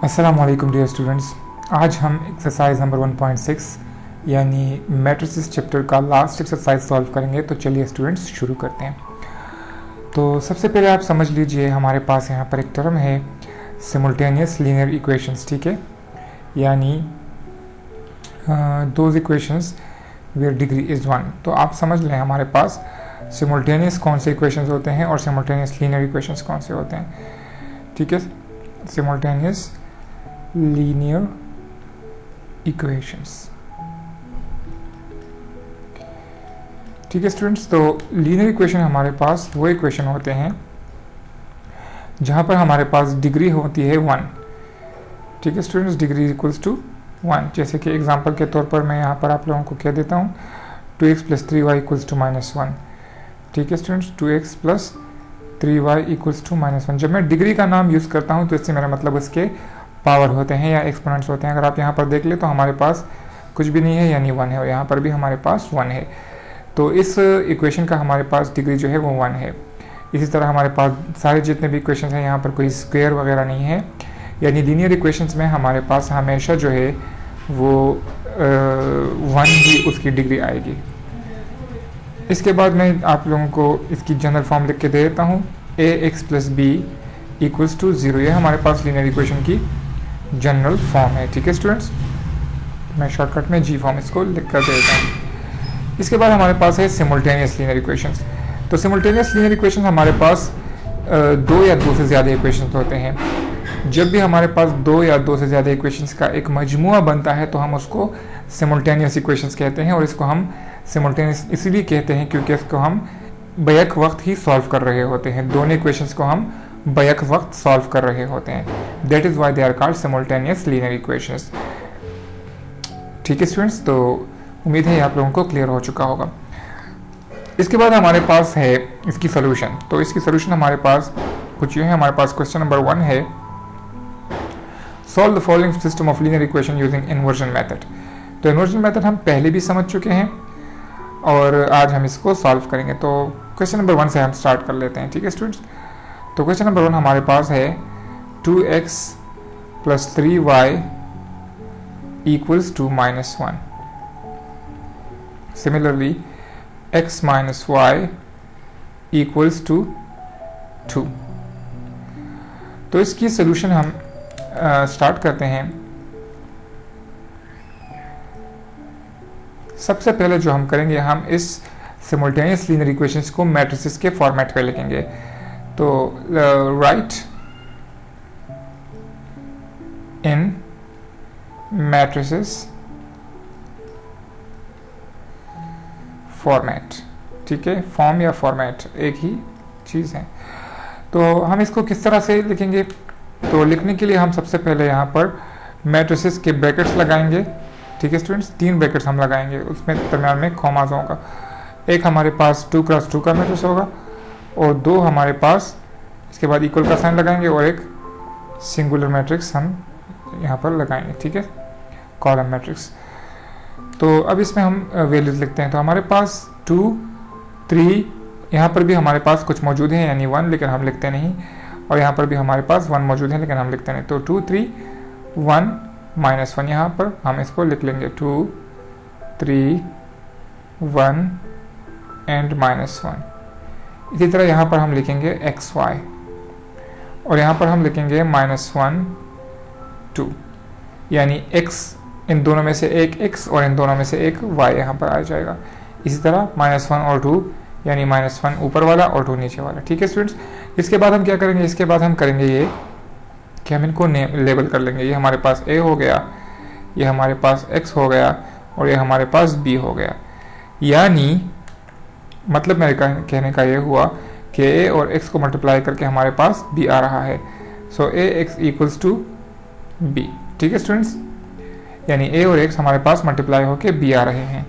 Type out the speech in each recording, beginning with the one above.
अस्सलामुअलैकुम dear students. आज हम एक्सरसाइज नंबर 1.6 यानी मैट्रिसेस चैप्टर का लास्ट एक्सरसाइज सॉल्व करेंगे। तो चलिए स्टूडेंट्स शुरू करते हैं। तो सबसे पहले आप समझ लीजिए हमारे पास यहाँ पर एक टर्म है सिमुल्टेनियस लीनियर इक्वेशंस, ठीक है, यानी those equations where degree is 1। तो आप समझ लें हमारे पास सिमुल्टेनियस कौन से इक्वेशंस होते हैं और सिमुल्टेनियस लीनियर इक्वेशंस कौन से होते हैं, ठीक है। सिमुल्टेनियस लीनियर इक्वेशंस, ठीक है स्टूडेंट्स। तो लीनियर इक्वेशन हमारे पास वो इक्वेशन होते हैं जहां पर हमारे पास डिग्री होती है 1, ठीक है स्टूडेंट्स, डिग्री इक्वल्स टू 1। जैसे कि एग्जांपल के तौर पर मैं यहाँ पर आप लोगों को कह देता हूँ 2x + 3y इक्वल्स टू -1, ठीक है students, 2x + 3y equals to -1। जब मैं डिग्री का नाम यूज़ करता हूँ तो इससे मेरा मतलब उसके पावर होते हैं या एक्सपोनेंट्स होते हैं। अगर आप यहाँ पर देख ले तो हमारे पास कुछ भी नहीं है यानी 1 है, और यहाँ पर भी हमारे पास 1 है। तो इस इक्वेशन का हमारे पास डिग्री जो है वो 1 है। इसी तरह हमारे पास सारे जितने भी इक्वेशंस हैं यहाँ पर कोई स्क्वायर वगैरह नहीं है, यानी लीनियर इक्वेशंस में हमारे पास हमेशा जो है वो 1 ही उसकी डिग्री आएगी। इसके बाद मैं आप लोगों को इसकी जनरल फॉर्म लिख के दे देता हूँ, ax + b इक्वल्स टू 0। ये हमारे पास लीनियर इक्वेशन की जनरल फॉर्म है, ठीक है स्टूडेंट्स। मैं शॉर्टकट में जी फॉर्म इसको लिख कर दे देता हूँ। इसके बाद हमारे पास है सिमुल्टेनियस लीनियर इक्वेशंस। तो सिमुल्टेनियस लीनियर इक्वेशन हमारे पास 2 या 2 से ज़्यादा इक्वेशंस होते हैं। जब भी हमारे पास 2 या 2 से ज़्यादा इक्वेशंस का एक मजमुआ बनता है तो हम उसको सिमुल्टेनियस इक्वेशंस कहते हैं, और इसको हम सिमुल्टेनियस इसीलिए कहते हैं क्योंकि इसको हम बैक वक्त ही सॉल्व कर रहे होते हैं। दोनों इक्वेशंस को हम बैक वक्त सॉल्व कर रहे होते हैं। That is why they are called simultaneous linear equations, ठीक है स्टूडेंट्स। तो उम्मीद है आप लोगों को क्लियर हो चुका होगा। इसके बाद हमारे पास है इसकी सोल्यूशन। तो इसकी सोल्यूशन हमारे पास कुछ यूँ है। हमारे पास क्वेश्चन नंबर 1 है, solve the following system of linear equation using inversion method. तो इन्वर्जन मेथड हम पहले भी समझ चुके हैं और आज हम इसको सॉल्व करेंगे। तो क्वेश्चन नंबर 1 से हम स्टार्ट कर लेते हैं, ठीक है स्टूडेंट्स। तो क्वेश्चन नंबर 1 हमारे पास है 2x + 3y equals to -1। Similarly x - y equals to 2। तो इसकी सोल्यूशन हम स्टार्ट करते हैं। सबसे पहले जो हम करेंगे, हम इस सिमुल्टेनियस लीनियर इक्वेशंस को मैट्रिसेस के फॉर्मेट पे लिखेंगे। तो राइट इन मैट्रिसेस फॉर्मेट, ठीक है, फॉर्म या फॉर्मेट एक ही चीज़ है। तो हम इसको किस तरह से लिखेंगे? तो लिखने के लिए हम सबसे पहले यहाँ पर मैट्रिसेस के ब्रैकेट्स लगाएंगे, ठीक है स्टूडेंट्स। 3 ब्रैकेट्स हम लगाएंगे, उसमें दरम्यान में कॉमास होगा। एक हमारे पास 2 × 2 का मैट्रिक्स होगा और 2 हमारे पास इसके बाद इक्वल का साइन लगाएंगे और एक सिंगुलर मैट्रिक्स हम यहाँ पर लगाएंगे, ठीक है, कॉलम मैट्रिक्स। तो अब इसमें हम वैल्यूज लिखते हैं। तो हमारे पास 2, 3, यहाँ पर भी हमारे पास कुछ मौजूद है यानी 1, लेकिन हम लिखते नहीं, और यहाँ पर भी हमारे पास 1 मौजूद है लेकिन हम लिखते नहीं। तो 2, 3, 1, -1 यहाँ पर हम इसको लिख लेंगे 2, 3, 1 एंड -1। इसी तरह यहाँ पर हम लिखेंगे x, y, और यहाँ पर हम लिखेंगे -1, 2, यानी x इन दोनों में से एक x और इन दोनों में से एक y यहाँ पर आ जाएगा। इसी तरह -1 और 2 यानी -1 ऊपर वाला और 2 नीचे वाला, ठीक है स्टूडेंट्स। इसके बाद हम क्या करेंगे? इसके बाद हम करेंगे ये कि हम इनको लेबल कर लेंगे। ये हमारे पास a हो गया, ये हमारे पास x हो गया और ये हमारे पास b हो गया। यानी मतलब मेरे कहने का ये हुआ कि a और x को मल्टीप्लाई करके हमारे पास b आ रहा है। सो ax इक्वल्स टू b, ठीक है स्टूडेंट्स, यानी a और x हमारे पास मल्टीप्लाई होके b आ रहे हैं।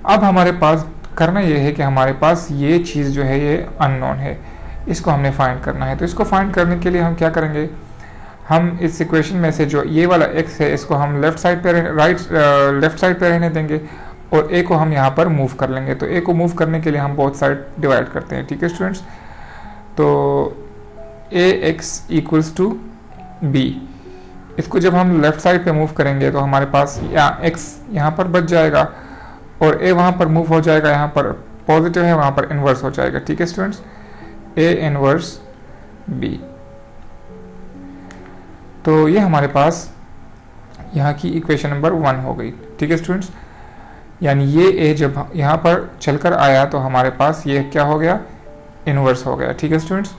अब हमारे पास करना ये है कि हमारे पास ये चीज़ जो है ये अननोन है, इसको हमने फाइंड करना है। तो इसको फाइंड करने के लिए हम क्या करेंगे? हम इस इक्वेशन में से जो ये वाला x है इसको हम लेफ्ट साइड पे रहने देंगे और a को हम यहाँ पर मूव कर लेंगे। तो a को मूव करने के लिए हम बोथ साइड डिवाइड करते हैं, ठीक है स्टूडेंट्स। तो ax इक्वल्स टू b, इसको जब हम लेफ्ट साइड पे मूव करेंगे तो हमारे पास x यहाँ पर बच जाएगा और a वहाँ पर मूव हो जाएगा, यहाँ पर पॉजिटिव है वहाँ पर इन्वर्स हो जाएगा। ठीक है स्टूडेंट्स, a इन्वर्स b। तो ये हमारे पास यहाँ की इक्वेशन नंबर 1 हो गई। ठीक है स्टूडेंट्स, यानी ये a जब यहाँ पर चलकर आया तो हमारे पास ये क्या हो गया, इन्वर्स हो गया। ठीक है स्टूडेंट्स,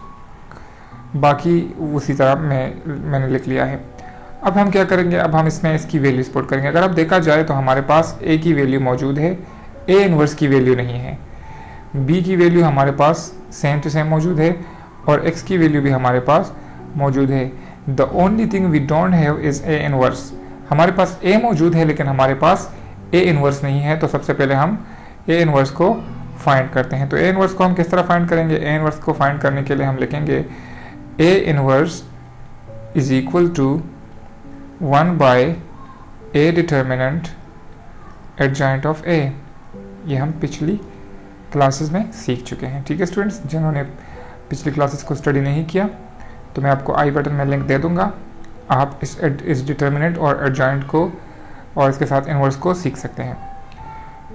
बाकी उसी तरह मैंने लिख लिया है। अब हम क्या करेंगे, अब हम इसमें इसकी वैल्यूज पुट करेंगे। अगर अब देखा जाए तो हमारे पास a की वैल्यू मौजूद है, a इन्वर्स की वैल्यू नहीं है, b की वैल्यू हमारे पास सेम टू सेम मौजूद है और x की वैल्यू भी हमारे पास मौजूद है। The only thing we don't have is a inverse. हमारे पास a मौजूद है लेकिन हमारे पास a इन्वर्स नहीं है। तो सबसे पहले हम a इन्वर्स को फाइंड करते हैं। तो a इन्वर्स को हम किस तरह फाइंड करेंगे, a इन्वर्स को फाइंड करने के लिए हम लिखेंगे a inverse is equal to 1 by a determinant adjoint of a। ये हम पिछली क्लासेस में सीख चुके हैं। ठीक है स्टूडेंट्स, जिन्होंने पिछली क्लासेस को स्टडी नहीं किया तो मैं आपको आई बटन में लिंक दे दूंगा, आप इस डिटर्मिनेंट और एडजॉइंट को और इसके साथ इन्वर्स को सीख सकते हैं।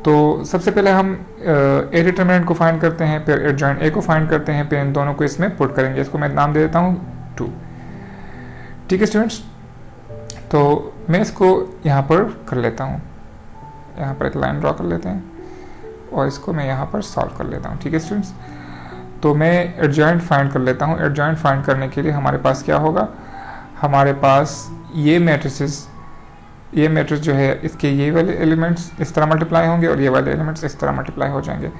तो सबसे पहले हम ए डिटर्मिनेंट को फाइंड करते हैं, फिर एडजॉइंट ए को फाइंड करते हैं, फिर इन दोनों को इसमें पुट करेंगे। इसको मैं नाम दे देता हूँ 2। ठीक है स्टूडेंट्स, तो मैं इसको यहाँ पर कर लेता हूँ, यहाँ पर एक लाइन ड्रॉ कर लेते हैं और इसको मैं यहाँ पर सॉल्व कर लेता हूँ। ठीक है स्टूडेंट्स, तो मैं एडजॉइंट फाइंड कर लेता हूँ। एडजॉइंट फाइंड करने के लिए हमारे पास क्या होगा, हमारे पास ये मैट्रिक्स जो है इसके ये वाले एलिमेंट्स इस तरह मल्टीप्लाई होंगे और ये वाले एलिमेंट्स इस तरह मल्टीप्लाई हो जाएंगे।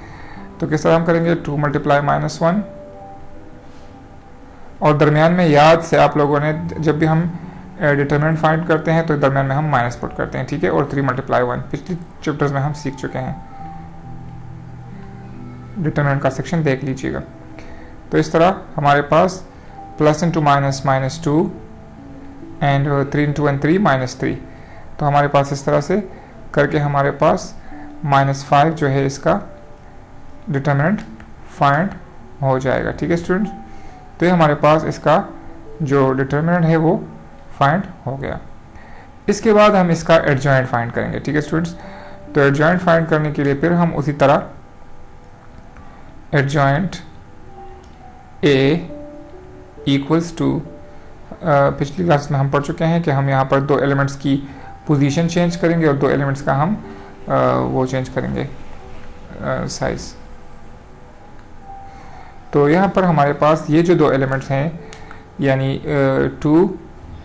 तो किस तरह हम करेंगे, 2 मल्टीप्लाई -1 और दरमियान में याद से आप लोगों ने जब भी हम डिटरमिनेंट फाइंड करते हैं तो दरमियान में हम माइनस पुट करते हैं। ठीक है, और 3 मल्टीप्लाई 1 पिछली चैप्टर्स में हम सीख चुके हैं, डिटरमिनेंट का सेक्शन देख लीजिएगा। तो इस तरह हमारे पास plus into minus -2 and 3 into 1 3 -3। तो हमारे पास इस तरह से करके हमारे पास -5 जो है इसका डिटरमिनेंट फाइंड हो जाएगा। ठीक है स्टूडेंट्स, तो ये हमारे पास इसका जो डिटरमिनेंट है वो फाइंड हो गया। इसके बाद हम इसका एडजॉइंट फाइंड करेंगे। ठीक है स्टूडेंट्स, तो एडजॉइंट फाइंड करने के लिए फिर हम उसी तरह एडजॉइंट a इक्वल्स टू, पिछली क्लास में हम पढ़ चुके हैं कि हम यहाँ पर 2 एलिमेंट्स की पोजीशन चेंज करेंगे और 2 एलिमेंट्स का हम वो चेंज करेंगे साइज। तो यहाँ पर हमारे पास ये जो 2 एलिमेंट्स हैं यानी 2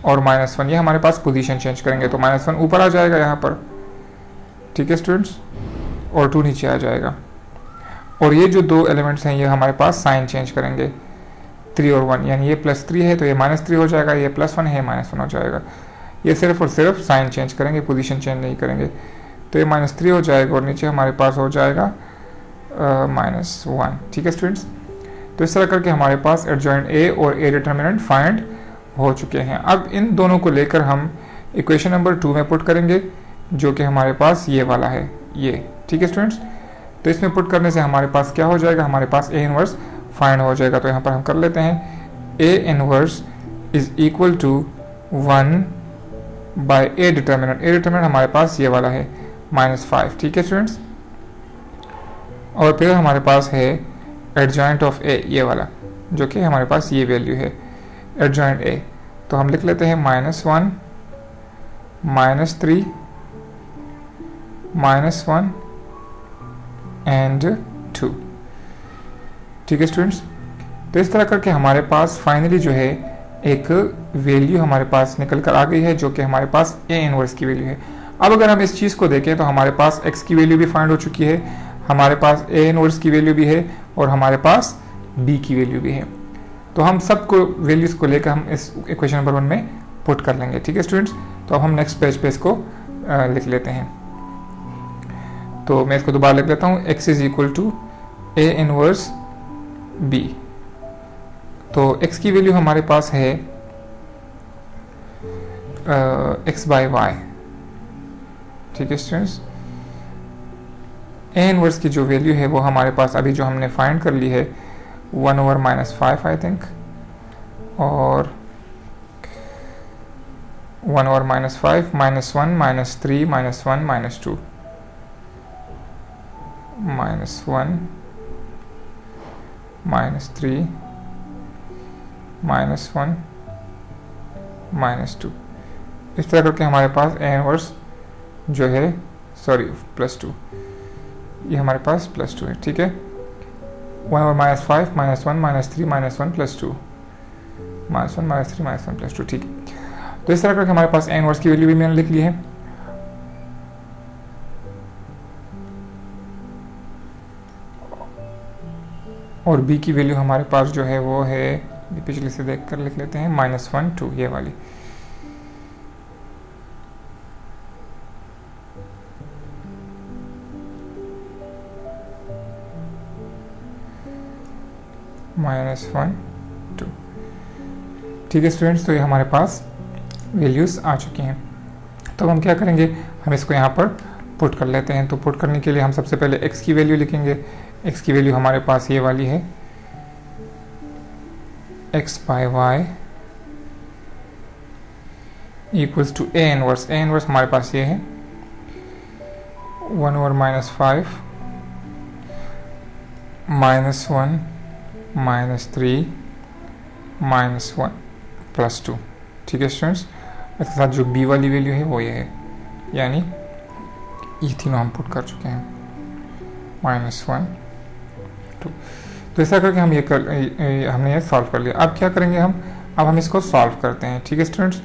और -1, ये हमारे पास पोजीशन चेंज करेंगे। तो -1 ऊपर आ जाएगा यहाँ पर, ठीक है स्टूडेंट्स, और 2 नीचे आ जाएगा। और ये जो 2 एलिमेंट्स हैं ये हमारे पास साइन चेंज करेंगे, 3 और 1, यानी ये +3 है तो ये -3 हो जाएगा, ये +1 है -1 हो जाएगा। ये सिर्फ और सिर्फ साइन चेंज करेंगे, पोजीशन चेंज नहीं करेंगे। तो ये -3 हो जाएगा और नीचे हमारे पास हो जाएगा -1। ठीक है स्टूडेंट्स, तो इस तरह करके हमारे पास एडजॉइंट ए और ए डिटर्मिनेंट फाइंड हो चुके हैं। अब इन दोनों को लेकर हम इक्वेशन नंबर 2 में पुट करेंगे जो कि हमारे पास ये वाला है, ये। ठीक है स्टूडेंट्स, तो इसमें पुट करने से हमारे पास क्या हो जाएगा, हमारे पास ए इनवर्स फाइंड हो जाएगा। तो यहाँ पर हम कर लेते हैं A inverse is equal to 1 by A determinant. A determinant हमारे पास ये वाला है -5। ठीक है स्टूडेंट्स, और फिर हमारे पास है एडजॉइंट ऑफ ए, ये वाला जो कि हमारे पास ये वैल्यू है एडजॉइंट ए। तो हम लिख लेते हैं -1 -3 -1 एंड 2। ठीक है स्टूडेंट्स, तो इस तरह करके हमारे पास फाइनली जो है एक वैल्यू हमारे पास निकल कर आ गई है जो कि हमारे पास ए इनवर्स की वैल्यू है। अब अगर हम इस चीज़ को देखें तो हमारे पास एक्स की वैल्यू भी फाइंड हो चुकी है, हमारे पास ए इनवर्स की वैल्यू भी है और हमारे पास बी की वैल्यू भी है। तो हम सबको वैल्यूज़ को लेकर हम इस इक्वेशन नंबर 1 में पुट कर लेंगे। ठीक है स्टूडेंट्स, तो अब हम नेक्स्ट पेज पे इसको लिख लेते हैं। तो मैं इसको दोबारा लिख लेता हूँ, x is equal to A inverse b। तो x की वैल्यू हमारे पास है x/y। ठीक है स्टूडेंट्स, ए इनवर्स की जो वैल्यू है वो हमारे पास अभी जो हमने फाइंड कर ली है 1/-5 आई थिंक, और 1 over minus 5 minus 1 minus 3 minus 1 minus 2 minus 1 minus 3 minus 1 minus 2। इस तरह करके हमारे पास a इनवर्स जो है +2, ये हमारे पास +2 है। ठीक है, 1 over minus 5 minus 1 minus 3 minus 1 plus 2 minus 1 minus 3 minus 1 plus 2। ठीक है, तो इस तरह करके हमारे पास a इनवर्स की वैल्यू भी मैंने लिख ली है। और b की वैल्यू हमारे पास जो है वो है, पिछले से देख कर लिख लेते हैं, -1 2, ये वाली। -1 2। ठीक है स्टूडेंट्स, तो ये हमारे पास वैल्यूज आ चुकी हैं। तो हम क्या करेंगे, हम इसको यहाँ पर पुट कर लेते हैं। तो पुट करने के लिए हम सबसे पहले x की वैल्यू लिखेंगे। x की वैल्यू हमारे पास ये वाली है, x by y equals to a inverse. a inverse हमारे पास ये है 1 over minus 5 minus 1 minus 3 minus 1 plus 2। ठीक है स्टूडेंट्स, इसके साथ जो b वाली वैल्यू है वो ये है, यानी ये तीनों हम पुट कर चुके हैं, -1 2। तो ऐसा करके हम हमने ये सॉल्व कर लिया। अब क्या करेंगे अब हम इसको सॉल्व करते हैं। ठीक है स्टूडेंट्स,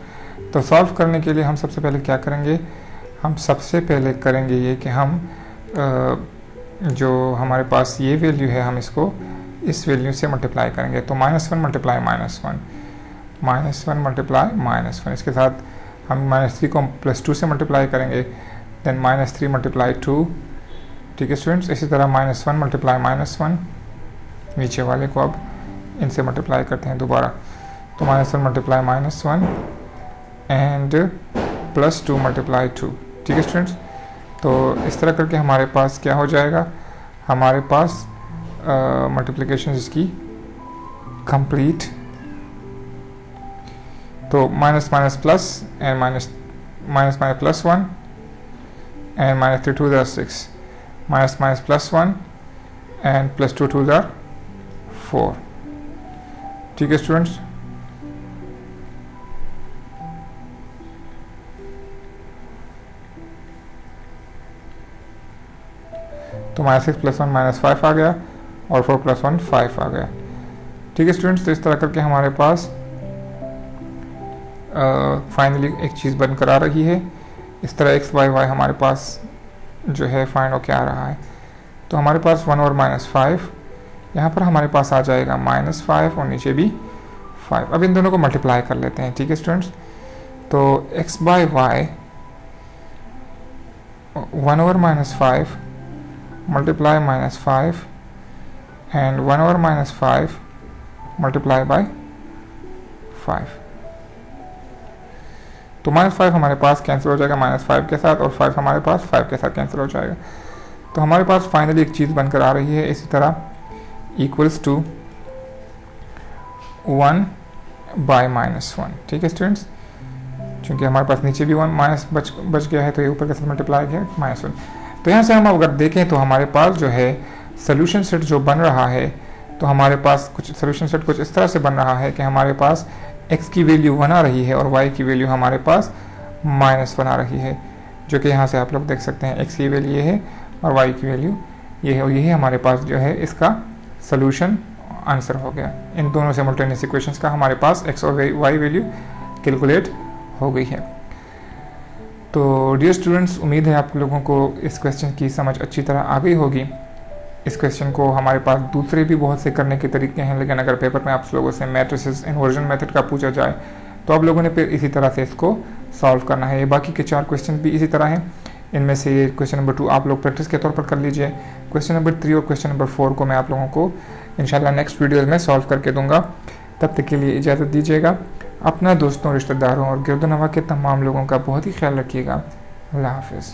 तो सॉल्व करने के लिए हम सबसे पहले क्या करेंगे, हम सबसे पहले करेंगे ये कि हम जो हमारे पास ये वैल्यू है हम इसको इस वैल्यू से मल्टीप्लाई करेंगे। तो -1 मल्टीप्लाई -1 -1 मल्टीप्लाई -1, इसके साथ हम -3 को +2 से मल्टीप्लाई करेंगे, देन -3 मल्टीप्लाई 2। ठीक है स्टूडेंट्स, इसी तरह -1 मल्टीप्लाई -1, नीचे वाले को अब इनसे मल्टीप्लाई करते हैं दोबारा। तो -1 मल्टीप्लाई -1 एंड +2 मल्टीप्लाई 2। ठीक है स्टूडेंट्स, तो इस तरह करके हमारे पास क्या हो जाएगा, हमारे पास मल्टीप्लिकेशन इसकी कंप्लीट। तो minus minus plus and minus minus minus +1 and -3 2 = 6, minus minus +1 and +2 2 = 4। ठीक है स्टूडेंट्स, तो -6 + 1 -5 आ गया और 4 + 1 5 आ गया। ठीक है स्टूडेंट्स, तो इस तरह करके हमारे पास फाइनली एक चीज़ बनकर आ रही है। इस तरह x y y हमारे पास जो है फाइंड होके आ रहा है। तो हमारे पास 1 और -5, यहाँ पर हमारे पास आ जाएगा -5 और नीचे भी 5। अब इन दोनों को मल्टीप्लाई कर लेते हैं। ठीक है स्टूडेंट्स, तो x by y 1 over -5 multiply -5 and 1 over -5 multiply by 5। तो -5 हमारे पास कैंसिल हो जाएगा -5 के साथ, और 5 हमारे पास 5 के साथ कैंसिल हो जाएगा। तो हमारे पास फाइनली एक चीज़ बनकर आ रही है, इसी तरह इक्वल्स टू 1 by -1। ठीक है स्टूडेंट्स, क्योंकि हमारे पास नीचे भी 1 माइनस बच गया है, तो ये ऊपर के साथ मल्टीप्लाई किया -1। तो यहाँ से हम अगर देखें तो हमारे पास जो है सोल्यूशन सेट जो बन रहा है, तो हमारे पास कुछ सोल्यूशन सेट कुछ इस तरह से बन रहा है कि हमारे पास x की वैल्यू 1 आ रही है और y की वैल्यू हमारे पास -1 आ रही है, जो कि यहाँ से आप लोग देख सकते हैं। x की वैल्यू ये है और y की वैल्यू ये है, और यही हमारे पास जो है इसका सोल्यूशन आंसर हो गया। इन दोनों सिमुलटेनियस इक्वेशंस का हमारे पास x और y वैल्यू कैलकुलेट हो गई है। तो डियर स्टूडेंट्स, उम्मीद है आप लोगों को इस क्वेश्चन की समझ अच्छी तरह आ गई होगी। इस क्वेश्चन को हमारे पास दूसरे भी बहुत से करने के तरीके हैं, लेकिन अगर पेपर में आप लोगों से मैट्रिसेस इन्वर्जन मेथड का पूछा जाए तो आप लोगों ने फिर इसी तरह से इसको सॉल्व करना है। ये बाकी के 4 क्वेश्चन भी इसी तरह हैं। इनमें से ये क्वेश्चन नंबर 2 आप लोग प्रैक्टिस के तौर पर कर लीजिए। क्वेश्चन नंबर 3 और क्वेश्चन नंबर 4 को मैं आप लोगों को इंशाल्लाह नेक्स्ट वीडियो में सॉल्व करके दूंगा। तब तक के लिए इजाज़त दीजिएगा। अपना दोस्तों, रिश्तेदारों और गिरदोनवा के तमाम लोगों का बहुत ही ख्याल रखिएगा। अल्लाह हाफिज़।